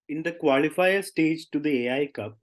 In the qualifier stage to the AI Cup,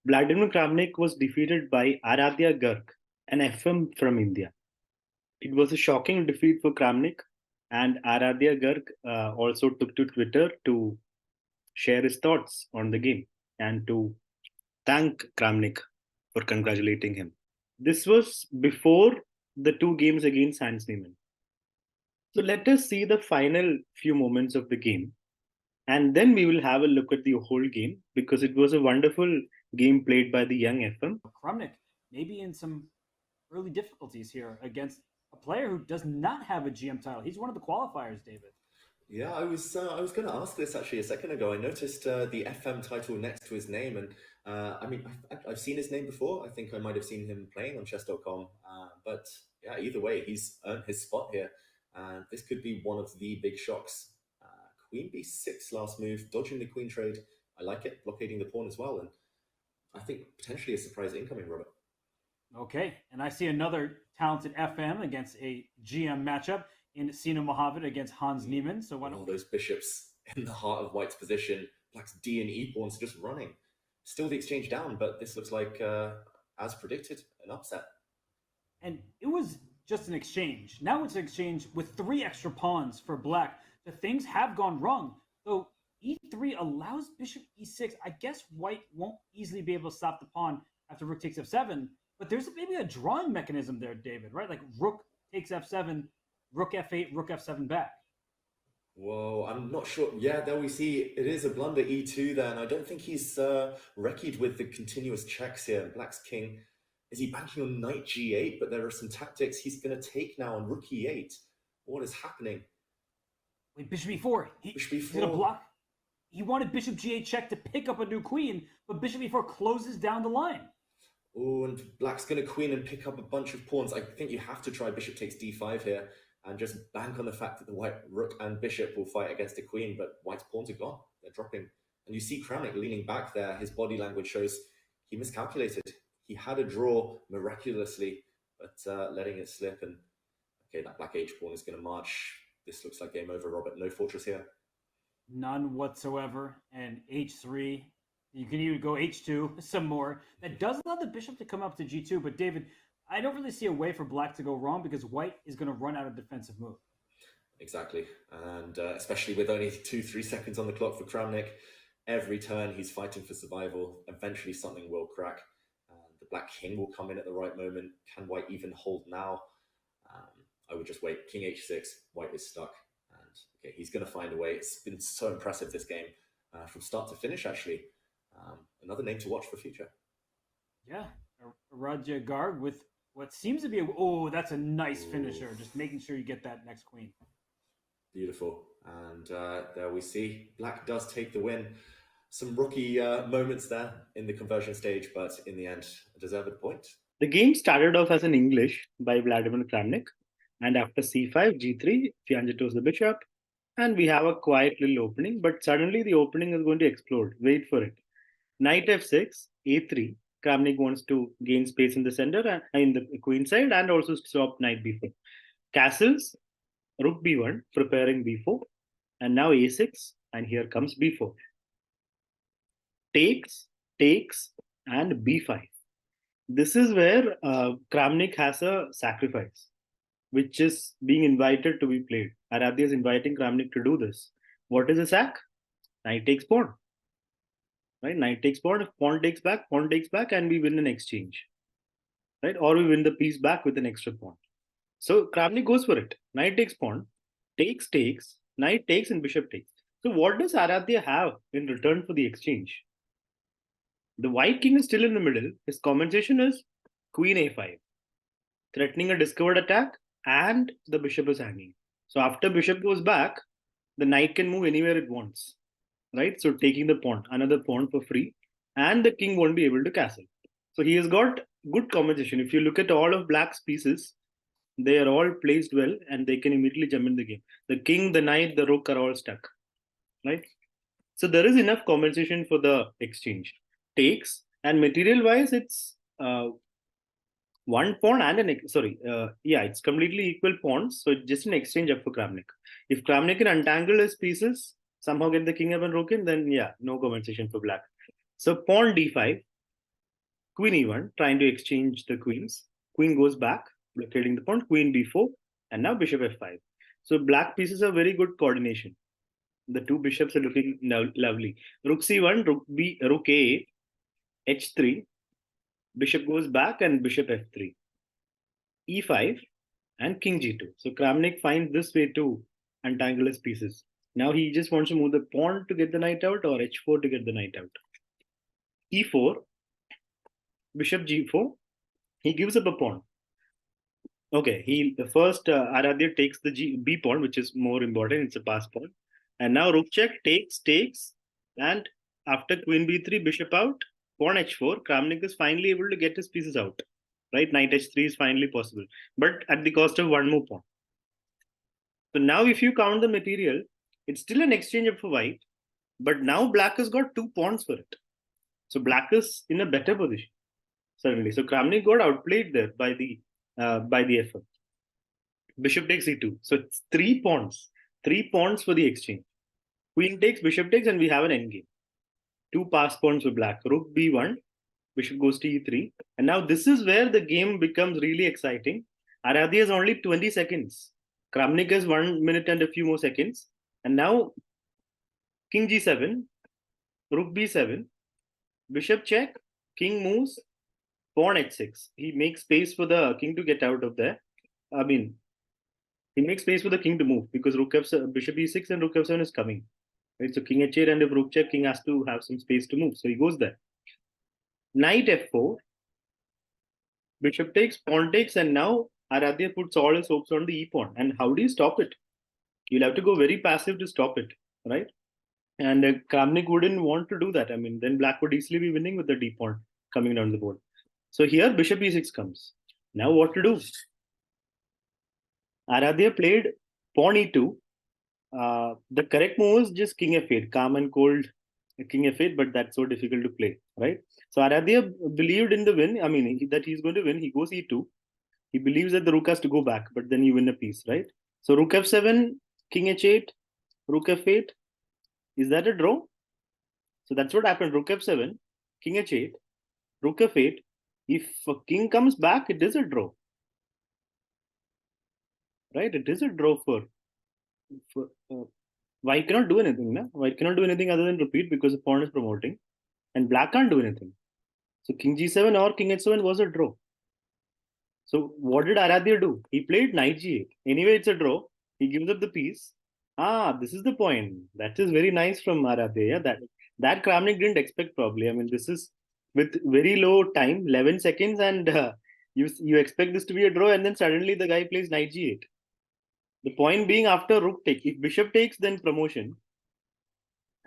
Vladimir Kramnik was defeated by Aradhya Garg, an FM from India. It was a shocking defeat for Kramnik, and Aradhya Garg also took to Twitter to share his thoughts on the game and to thank Kramnik for congratulating him. This was before the two games against Hans Niemann. So let us see the final few moments of the game, and then we will have a look at the whole game because it was a wonderful game played by the young FM. Kramnik maybe in some early difficulties here against a player who does not have a GM title. He's one of the qualifiers, David. Yeah, I was going to ask this actually a second ago. I noticed the FM title next to his name, and I mean I've seen his name before. I think I might have seen him playing on chess.com. But yeah, either way, he's earned his spot here, and this could be one of the big shocks. Queen b6 last move, dodging the queen trade. I like it, blockading the pawn as well, and I think potentially a surprise incoming, Robert. Okay, and I see another talented FM against a GM matchup in Sina Mohammed against Hans Niemann. So why And all don't those bishops in the heart of White's position, Black's D and E pawns just running. Still the exchange down, but this looks like, as predicted, an upset. and it was just an exchange. Now it's an exchange with three extra pawns for black. The things have gone wrong. So e3 allows bishop e6. I guess white won't easily be able to stop the pawn after rook takes f7. But there's maybe a drawing mechanism there, David, right? Like rook takes f7, rook f8, rook f7 back. Whoa, I'm not sure. Yeah, there we see it is a blunder e2 there, and I don't think he's reckied with the continuous checks here. Black's king, is he banking on knight g8? But there are some tactics he's going to take now on rook e8. What is happening? Wait, bishop e4. Bishop He's going to e4. block. He wanted bishop g8 check to pick up a new queen, but bishop e4 closes down the line. Oh, and Black's going to queen and pick up a bunch of pawns. I think you have to try bishop takes d5 here and just bank on the fact that the white rook and bishop will fight against the queen, but White's pawns are gone. They're dropping. And you see Kramnik leaning back there. His body language shows he miscalculated. He had a draw miraculously, but letting it slip. And okay, that black h pawn is going to march. This looks like game over, Robert. No fortress here. None whatsoever. And h3. You can even go h2, some more. That does allow the bishop to come up to g2. But David, I don't really see a way for black to go wrong because white is going to run out of defensive move. Exactly. And especially with only 2-3 seconds on the clock for Kramnik, every turn he's fighting for survival. Eventually something will crack. The black king will come in at the right moment. Can white even hold now? I would just wait. King h6. White is stuck. And okay, he's going to find a way. It's been so impressive this game from start to finish, actually. Another name to watch for future. Yeah. Aradhya Garg with what seems to be a... Oh, that's a nice finisher. Just making sure you get that next queen. Beautiful. And there we see black does take the win. Some rookie moments there in the conversion stage, but in the end, a deserved point. The game started off as an English by Vladimir Kramnik, and after c5, g3, Fianza chose the bishop, and we have a quiet little opening, but suddenly the opening is going to explode. Wait for it. Knight f6, a3. Kramnik wants to gain space in the center and in the queen side and also stop knight b4. Castles, rook b1, preparing b4, and now a6, and here comes b4. Takes, takes, and b5. This is where Kramnik has a sacrifice, which is being invited to be played. Aradhya is inviting Kramnik to do this. What is the sack? Knight takes pawn. Right? Knight takes pawn. If pawn takes back, and we win an exchange. Right? Or we win the piece back with an extra pawn. So Kramnik goes for it. Knight takes pawn, takes, knight takes, and bishop takes. So what does Aradhya have in return for the exchange? The white king is still in the middle. His compensation is queen a5, threatening a discovered attack, and the bishop is hanging. So after bishop goes back, the knight can move anywhere it wants, right? So taking the pawn, another pawn for free, and the king won't be able to castle. So he has got good compensation. If you look at all of black's pieces, they are all placed well, and they can immediately jump in the game. The king, the knight, the rook are all stuck, right? So there is enough compensation for the exchange. Takes, and material-wise, it's one pawn and it's completely equal pawns. So it's just an exchange up for Kramnik. If Kramnik can untangle his pieces somehow get the king up and rook in, then yeah, no compensation for black. So pawn d5, queen e1, trying to exchange the queens. Queen goes back, blockading the pawn, queen b4, and now bishop f5. So black pieces are very good coordination. The two bishops are looking lovely. Rook c1, rook a, h3, bishop goes back, and bishop f3, e5, and king g2. So Kramnik finds this way to untangle his pieces. Now he just wants to move the pawn to get the knight out, or h4 to get the knight out. e4, bishop g4, he gives up a pawn. Okay, he first Aradhya takes the b pawn, which is more important. It's a pass pawn, and now rook check, takes, and after queen b3, bishop out, pawn h4. Kramnik is finally able to get his pieces out. Right, knight h3 is finally possible, but at the cost of one more pawn. So now, if you count the material, it's still an exchange for white, but now black has got 2 pawns for it. So black is in a better position suddenly. So Kramnik got outplayed there by the effort. Bishop takes e2. So it's 3 pawns for the exchange. Queen takes, bishop takes, and we have an endgame. 2 pass pawns for black. Rook b1, bishop goes to e3, and now this is where the game becomes really exciting. Aradhya is only 20 seconds. Kramnik is 1 minute and a few more seconds. And now king g7, rook b7, bishop check, king moves, pawn h6. He makes space for the king to get out of there. I mean, he makes space for the king to move because bishop e6 and rook f7 is coming. Right? So king h8, and if rook check, king has to have some space to move. So he goes there. Knight f4, bishop takes, pawn takes, and now Aradhya puts all his hopes on the e pawn. And how do you stop it? You'll have to go very passive to stop it, right? And Kramnik wouldn't want to do that. I mean, then black would easily be winning with the d pawn coming down the board. So here bishop e6 comes. Now what to do? Aradhya played pawn e2. The correct move is just king f8, calm and cold king f8, but that's so difficult to play, right? So Aradhya believed in the win. I mean, that he's going to win. He goes e2. He believes that the rook has to go back, but then you win a piece, right? So rook f7, king h8, rook f8. Is that a draw? So that's what happened. Rook f7, king h8, rook f8. If king comes back, it is a draw. Right? It is a draw for white cannot do anything. No? White cannot do anything other than repeat because the pawn is promoting. And black can't do anything. So king g7 or king h7 was a draw. So what did Aradhya do? He played knight g8. Anyway, it's a draw. He gives up the piece. This is the point. That is very nice from Aradhya. Yeah? That Kramnik didn't expect probably. I mean, this is with very low time, 11 seconds, and you expect this to be a draw, and then suddenly the guy plays knight g8. The point being, after rook takes, if bishop takes, then promotion.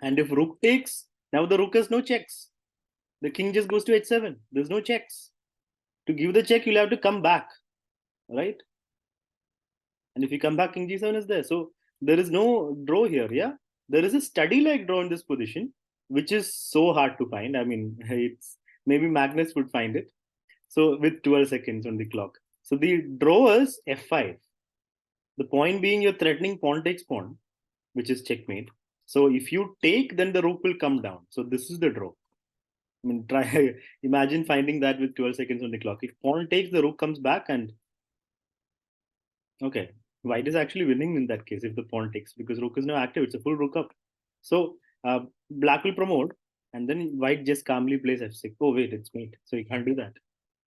And if rook takes, now the rook has no checks. The king just goes to h7. There's no checks. To give the check, you'll have to come back, right? And if you come back, king g7 is there. So there is no draw here, yeah? There is a study-like draw in this position, which is so hard to find. I mean, it's maybe Magnus would find it. So with 12 seconds on the clock. So the draw is f5. The point being, you're threatening pawn takes pawn, which is checkmate. So if you take, then the rook will come down. So this is the draw. I mean, imagine finding that with 12 seconds on the clock. If pawn takes, the rook comes back, and okay, white is actually winning in that case if the pawn takes, because rook is now active. It's a full rook up. So black will promote, and then white just calmly plays f6. Oh wait, it's mate, so you can't do that.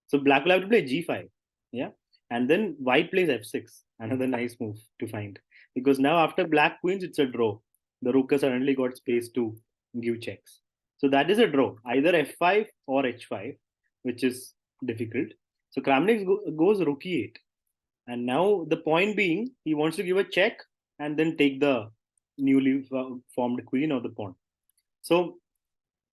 So black will have to play g5, yeah, and then white plays f6. Another nice move to find, because now after black queens, it's a draw. The rook has suddenly got space to give checks. So that is a draw, either f5 or h5, which is difficult. So Kramnik goes rook e8. And now the point being, he wants to give a check and then take the newly formed queen or the pawn. So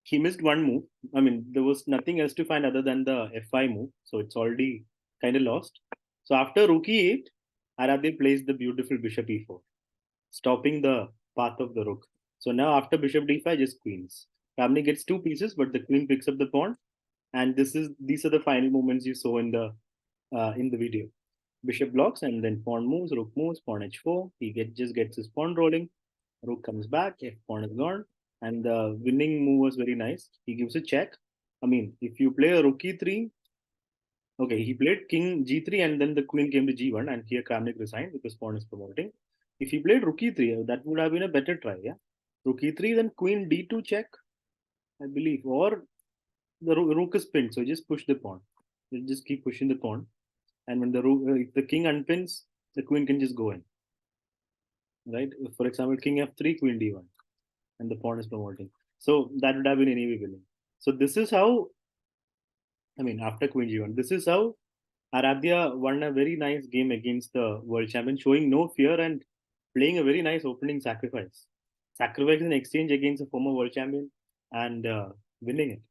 he missed one move. I mean, there was nothing else to find other than the f5 move. So it's already kind of lost. So after rook e8, Aradhya plays the beautiful bishop e4, stopping the path of the rook. So now after bishop d5, just queens. Kramnik gets 2 pieces, but the queen picks up the pawn. And these are the final moments you saw in the video. Bishop blocks, and then pawn moves, rook moves, pawn h4. He just gets his pawn rolling. Rook comes back, if pawn is gone, and the winning move was very nice. He gives a check. I mean, if you play a rook e3, okay, he played king g3 and then the queen came to g1, and here Kramnik resigned because pawn is promoting. If he played rook e3, that would have been a better try, yeah? Rook e3, then queen d2 check, I believe, or the rook is pinned, so just push the pawn. You just keep pushing the pawn, and when the rook, if the king unpins, the queen can just go in, right? For example, king f3, queen d1, and the pawn is promoting. So that would have been anyway winning. So this is how, I mean, after queen g1, this is how Aradhya won a very nice game against the world champion, showing no fear and playing a very nice opening sacrifice. Sacrifice in exchange against a former world champion and winning it.